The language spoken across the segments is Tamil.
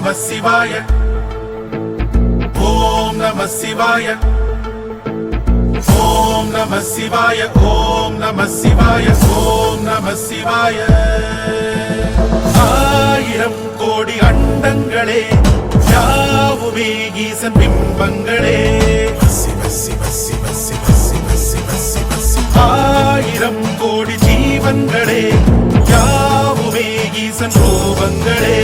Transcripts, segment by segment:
நம சிவாய ஓம் நம சிவாய ஓம் நம சிவாய ஓம் நம சிவாய ஓம் நம சிவாய ஆயிரம் கோடி அண்டங்களே யாவுமே ஈசன் பிம்பங்களே சிவ சிவ சிவ சிவ சிவ சிவ சிவ சிவ ஆயிரம் கோடி ஜீவன்களே யாவுமே ஈசன் ரூபங்களே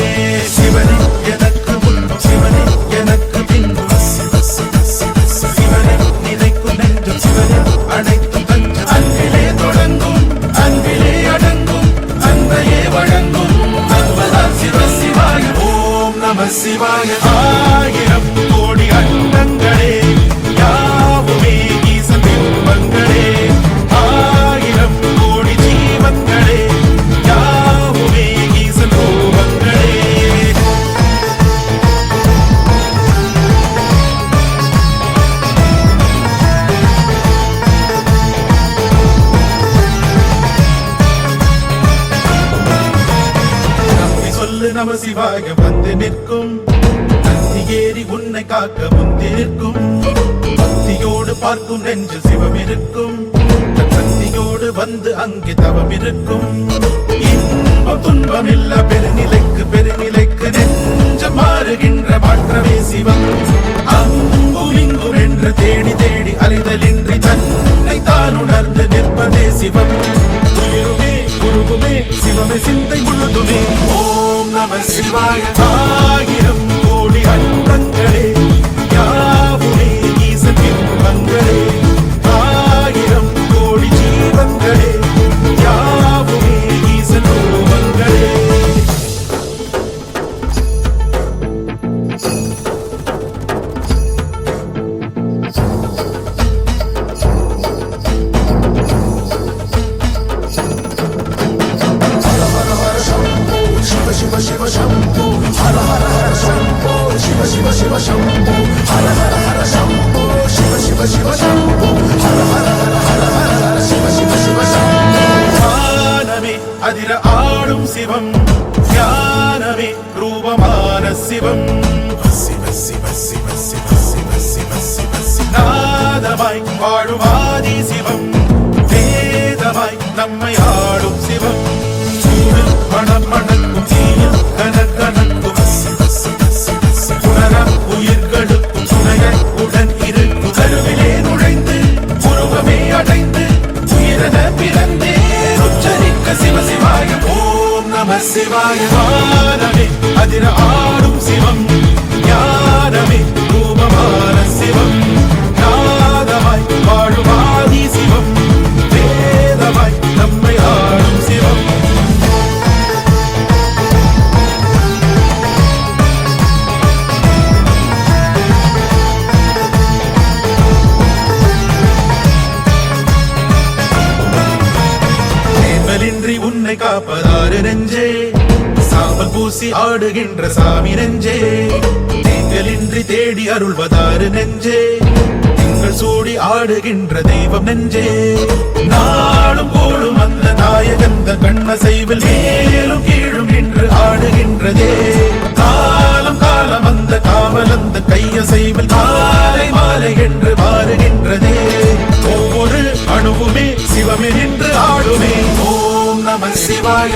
சிவனே எனக்கு முன்பு சிவனே எனக்கு பின்பு சிவ சிவ சிவ சிவனே நினைக்கும் நெஞ்சும் சிவனே அனைத்தும் தஞ்சம் அன்பிலே தொடங்கும் அன்பிலே அடங்கும் அன்பையே வழங்கும் அன்புதான் சிவ சிவாய ஓம் நம சிவாய ஆயிரம் கோடி அண்டங்களே யாவுமே ஈசன் பிம்பங்களே ஆயிரம் கோடி ஜீவன்களே யாவுமே ஈசன் ரூபங்களே நம்பி சொல்லு நம சிவாய வந்து நிற்கும் நந்தி ஏறி உன்னை காக்க முந்தி நிற்கும் பக்தியோடு பார்க்கும் நெஞ்சு சிவம் இருக்கும் சக்தியோடு வந்து அங்கே தவம் இருக்கும் இன்பம் துன்பம் இல்ல பெருநிலைக்கு நெஞ்சம் மாறுகின்ற மாற்றமே சிவம் அங்கும் இங்கும் என்று தேடி தேடி அலைதலின்றி தன்னை தான் உணர்ந்து நிற்பதே சிவம் துயிருமே குருகுமே சிவமே சிந்தை முழுதுமே ஓம் நம சிவாய ஆயிரம் கோடி அண்டங்களே யாவுமே ஈசன் பிம்பங்களே ஆயிரம் கோடி ஜீவன்களே யாவுமே ஈசன் ரூபங்களே Shiva Shiva Shambho Hara Hara Hara Shambho Shiva Shiva Shiva Shambho Hara Hara Hara Shambho Shiva Shiva Shiva Shambho Hara Hara Hara Hara Hara Shiva Shiva Shiva Shambho ஞானமே அதிர ஆடும் சிவம் ஞானமே ரூபமான சிவம் சிவ சிவ சிவ சிவ சிவ சிவ சிவ சிவ நாதமாய் வாழுமாதி சிவம் வேதமாய் நம்மை ஆடும் சிவம் மணம் மணக்கும் தீயில் கனக்கும் புனர உயிர்களுக்கும் துணைய உடன் இருக்கும் கருவிலே நுழைந்து உருவமே அடைந்து உயிரென பிறந்தே உச்சரிக்க சிவ சிவாய ஓம் நம சிவாய ஞானமே அதிர ஆடும் சிவம் ஞானமே ரூபமான சிவம் நாதமாய் வாழுமாதி சிவம் வேதமாய் நம்மை ஆடும் சிவம் உன்னை காப்பதாறு நெஞ்சே சாம்பல் பூசி ஆடுகின்ற சாமி நெஞ்சே நீங்களின்றி தேடி அருள்வதாறு நெஞ்சே திங்கள் சூடி ஆடுகின்ற தெய்வம் நெஞ்சே நாளும் போலும் அந்த நாயகந்த கண்ணசைவில் மேலும் கீழும் நின்று ஆடுகின்றதே காலம் காலம் அந்த காவல் அந்த கையசைவில் காலை மாலை என்று மாறுகின்றதே ஒவ்வொரு அணுவுமே சிவமே நின்று ஆடுமே ஓம் நம சிவாய